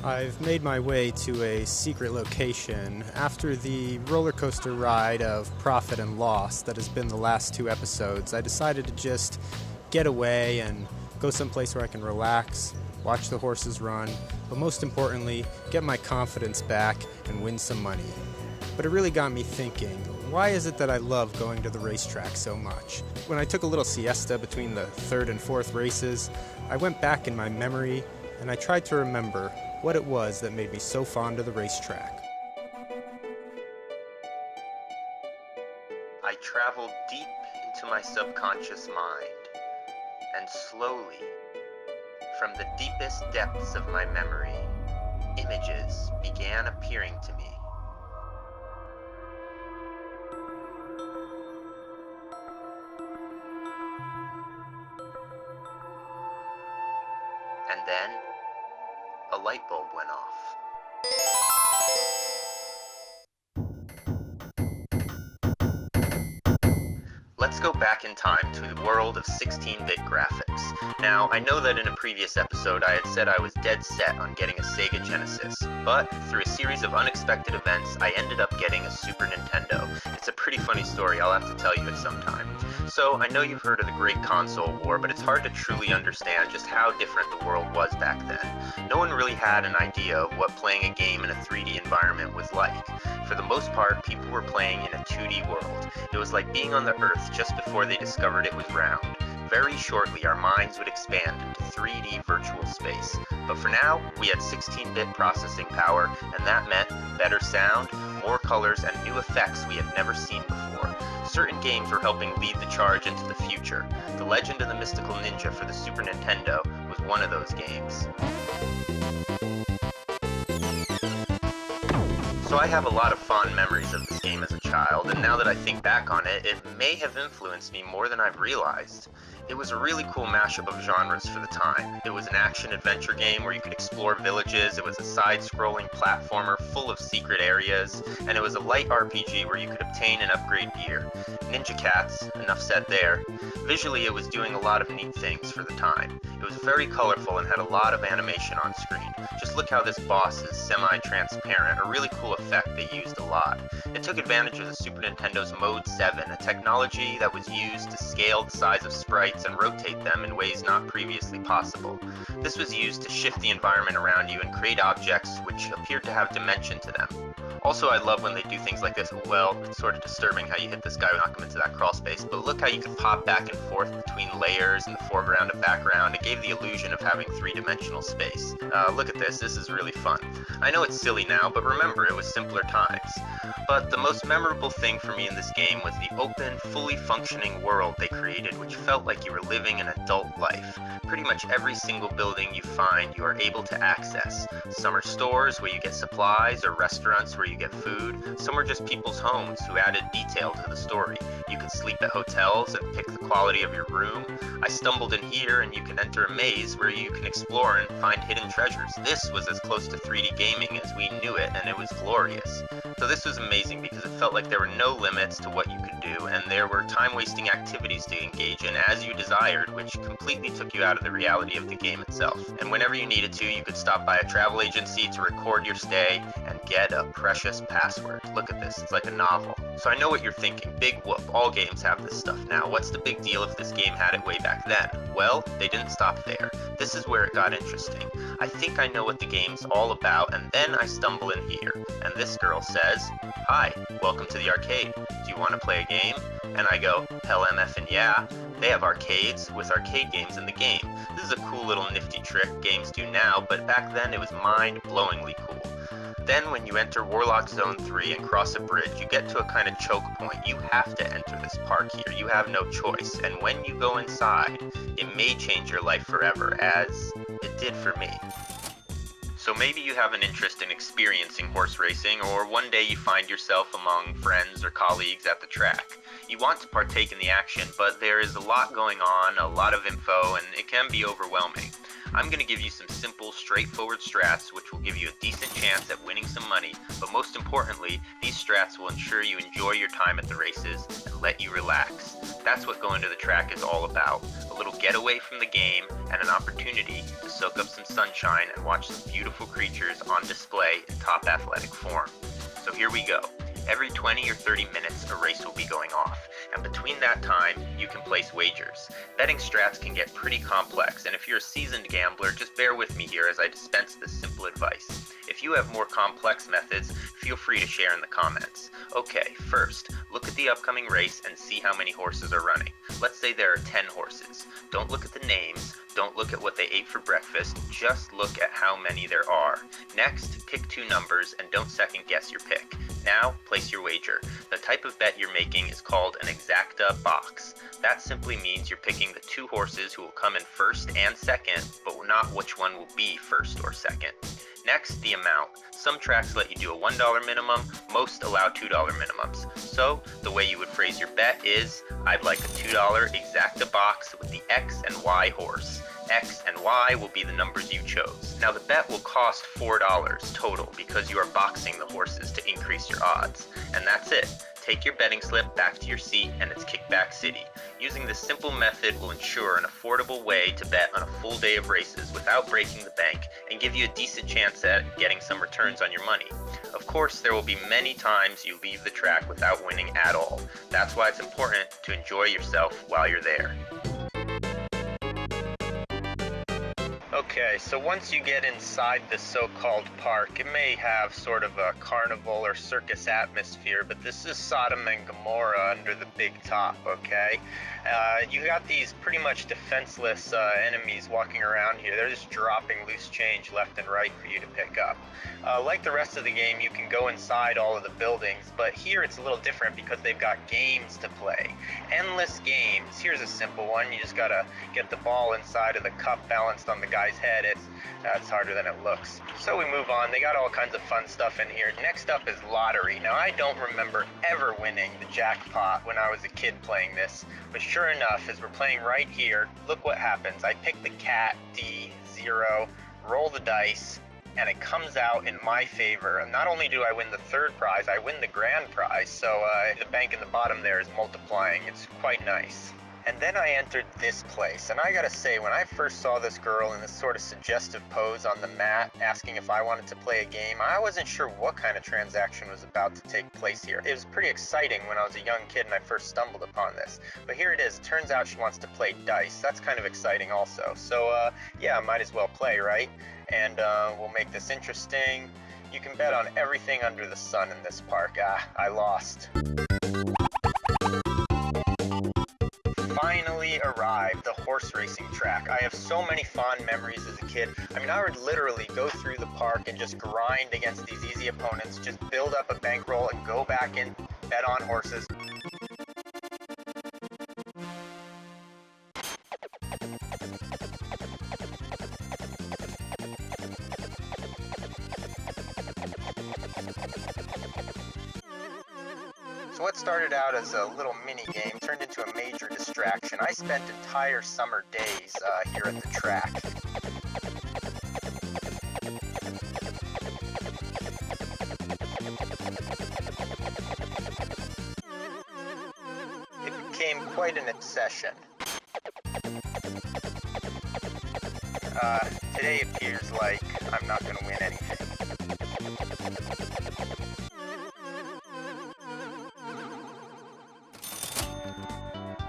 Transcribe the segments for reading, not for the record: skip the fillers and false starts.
I've made my way to a secret location after the roller coaster ride of profit and loss that has been the last 2 episodes. I decided to just get away and go someplace where I can relax, watch the horses run, but most importantly, get my confidence back and win some money. But it really got me thinking, why is it that I love going to the racetrack so much? When I took a little siesta between the 3rd and 4th races, I went back in my memory and I tried to remember what it was that made me so fond of the racetrack. I traveled deep into my subconscious mind, and slowly, from the deepest depths of my memory, images began appearing to me. And then, a light bulb went off. Let's go back in time to the world of 16-bit graphics. Now, I know that in a previous episode I had said I was dead set on getting a Sega Genesis, but through a series of unexpected events, I ended up getting a Super Nintendo. It's a pretty funny story, I'll have to tell you at some time. So, I know you've heard of the Great Console War, but it's hard to truly understand just how different the world was back then. No one really had an idea of what playing a game in a 3D environment was like. For the most part, people were playing in a 2D world. It was like being on the Earth just before they discovered it was round. Very shortly, our minds would expand into 3D virtual space. But for now, we had 16-bit processing power, and that meant better sound, more colors, and new effects we had never seen before. Certain games were helping lead the charge into the future. The Legend of the Mystical Ninja for the Super Nintendo was one of those games. So I have a lot of fond memories of this game as a child, and now that I think back on it, it may have influenced me more than I've realized. It was a really cool mashup of genres for the time. It was an action-adventure game where you could explore villages, it was a side-scrolling platformer full of secret areas, and it was a light RPG where you could obtain and upgrade gear. Ninja Cats, enough said there. Visually, it was doing a lot of neat things for the time. It was very colorful and had a lot of animation on screen. Just look how this boss is semi-transparent, a really cool effect they used a lot. It took advantage of the Super Nintendo's Mode 7, a technology that was used to scale the size of sprites and rotate them in ways not previously possible. This was used to shift the environment around you and create objects which appeared to have dimension to them. Also, I love when they do things like this. Well, it's sort of disturbing how you hit this guy and knock him into that crawl space, but look how you can pop back and forth between layers in the foreground and background. It gave the illusion of having 3-dimensional space. Look at this is really fun. I know it's silly now, but remember, it was simpler times. But the most memorable thing for me in this game was the open, fully functioning world they created, which felt like you were living an adult life. Pretty much every single building you find, you are able to access. Some are stores where you get supplies, or restaurants where you get food. Some are just people's homes who added detail to the story. You could sleep at hotels and pick the quality of your room. I stumbled in here and you can enter a maze where you can explore and find hidden treasures. This was as close to 3D gaming as we knew it, and it was glorious. So this was amazing because it felt like there were no limits to what you could do, and there were time-wasting activities to engage in as you desired, which completely took you out of the reality of the game itself. And whenever you needed to, you could stop by a travel agency to record your stay and get a precious password. Look at this, it's like a novel. So I know what you're thinking, big whoop, all games have this stuff now. What's the big deal if this game had it way back then? Well, they didn't stop there. This is where it got interesting. I think I know what the game's all about, and then I stumble in here, and this girl says, "Hi, welcome to the arcade. Do you want to play a game?" And I go, "Hell MFing yeah. They have arcades with arcade games in the game. This is a cool little nifty trick games do now, but back then it was mind-blowingly cool." Then when you enter Warlock Zone 3 and cross a bridge, you get to a kind of choke point. You have to enter this park here. You have no choice. And when you go inside, it may change your life forever, as it did for me. So maybe you have an interest in experiencing horse racing, or one day you find yourself among friends or colleagues at the track. You want to partake in the action, but there is a lot going on, a lot of info, and it can be overwhelming. I'm going to give you some simple, straightforward strats which will give you a decent chance at winning some money, but most importantly, these strats will ensure you enjoy your time at the races and let you relax. That's what going to the track is all about. A little getaway from the game, and an opportunity to soak up some sunshine and watch some beautiful creatures on display in top athletic form. So here we go. Every 20 or 30 minutes, a race will be going off, and between that time, you can place wagers. Betting strats can get pretty complex, and if you're a seasoned gambler, just bear with me here as I dispense this simple advice. If you have more complex methods, feel free to share in the comments. Okay, first, look at the upcoming race and see how many horses are running. Let's say there are 10 horses. Don't look at the names, don't look at what they ate for breakfast, just look at how many there are. Next, pick two numbers and don't second guess your pick. Now, place your wager. The type of bet you're making is called an exacta box. That simply means you're picking the two horses who will come in first and second, but not which one will be first or second. Next, the amount. Some tracks let you do a $1 minimum, most allow $2 minimums. So, the way you would phrase your bet is, I'd like a $2 exacta box with the X and Y horse. X and Y will be the numbers you chose. Now the bet will cost $4 total because you are boxing the horses to increase your odds. And that's it. Take your betting slip back to your seat and it's kickback city. Using this simple method will ensure an affordable way to bet on a full day of races without breaking the bank and give you a decent chance at getting some returns on your money. Of course, there will be many times you leave the track without winning at all. That's why it's important to enjoy yourself while you're there. Okay, so once you get inside this so-called park, it may have sort of a carnival or circus atmosphere, but this is Sodom and Gomorrah under the big top, okay? You got these pretty much defenseless enemies walking around here. They're just dropping loose change left and right for you to pick up. Like the rest of the game, you can go inside all of the buildings, but here it's a little different because they've got games to play. Endless games. Here's a simple one. You just gotta get the ball inside of the cup balanced on the guy's head. It's harder than it looks. So we move on. They got all kinds of fun stuff in here. Next up is lottery. Now I don't remember ever winning the jackpot when I was a kid playing this, but sure enough, as we're playing right here, look what happens. I pick the cat, D0, roll the dice, and it comes out in my favor. And not only do I win the third prize, I win the grand prize, so the bank in the bottom there is multiplying. It's quite nice. And then I entered this place, and I gotta say, when I first saw this girl in this sort of suggestive pose on the mat, asking if I wanted to play a game, I wasn't sure what kind of transaction was about to take place here. It was pretty exciting when I was a young kid and I first stumbled upon this. But here it is. It turns out she wants to play dice. That's kind of exciting also. So, yeah, might as well play, right? And we'll make this interesting. You can bet on everything under the sun in this park. I lost. Finally arrived, the horse racing track. I have so many fond memories as a kid. I mean, I would literally go through the park and just grind against these easy opponents, just build up a bankroll and go back and bet on horses. So what started out as a little mini game turned into a major distraction. I spent entire summer days here at the track. It became quite an obsession. Today appears like I'm not going to win anything.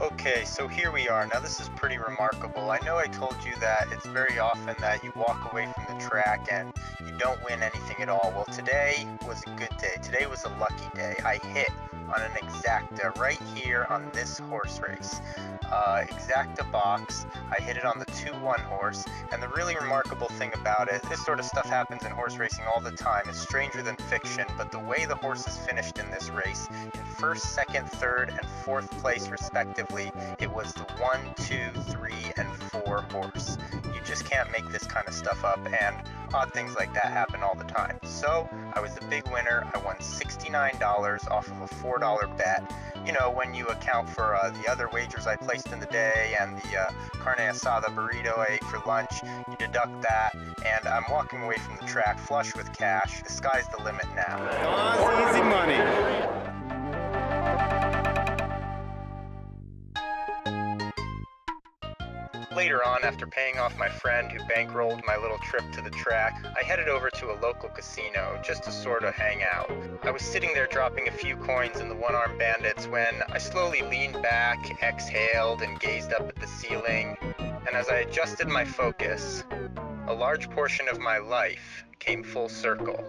Okay, so here we are. Now this is pretty remarkable. I know I told you that it's very often that you walk away from the track and you don't win anything at all. Well, today was a good day. Today was a lucky day. I hit on an exacta right here on this horse race. Exacta box. I hit it on the 2-1 horse, and the really remarkable thing about it, this sort of stuff happens in horse racing all the time. It's stranger than fiction, but the way the horses finished in this race, in first, second, third, and fourth place respectively, it was the 1, 2, 3, and 4 horse. You just can't make this kind of stuff up, and odd things like that happen all the time. So I was the big winner. I won $69 off of a $4 bet. You know, when you account for the other wagers I placed in the day and the carne asada burrito I ate for lunch, you deduct that, and I'm walking away from the track flush with cash. The sky's the limit now. Easy money. Later on, after paying off my friend who bankrolled my little trip to the track, I headed over to a local casino just to sort of hang out. I was sitting there dropping a few coins in the one-armed bandits when I slowly leaned back, exhaled, and gazed up at the ceiling. And as I adjusted my focus, a large portion of my life came full circle.